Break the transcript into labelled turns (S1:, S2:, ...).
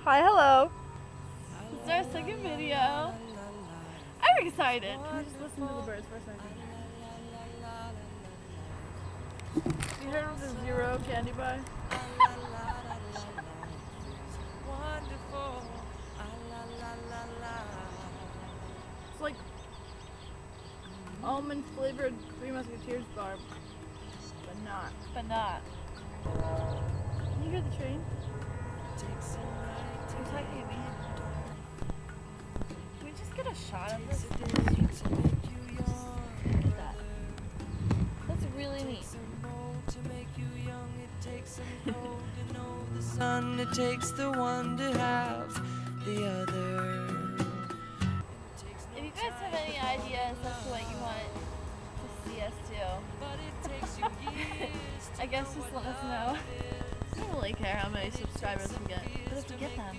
S1: Hi, hello.
S2: This is our second video. I'm excited. Can you just listen to the birds for a second? You heard of the Zero candy bar? It's like almond flavored Three Musketeers bar, but not. Can you hear the train? Who's talking to me? Can we just get a shot of this? Look at that. That's really neat.
S3: It takes the one to have the other.
S2: If you guys have any ideas as to what you want to see us do, I guess just let us know. I don't really care how many subscribers we get, but if we get them.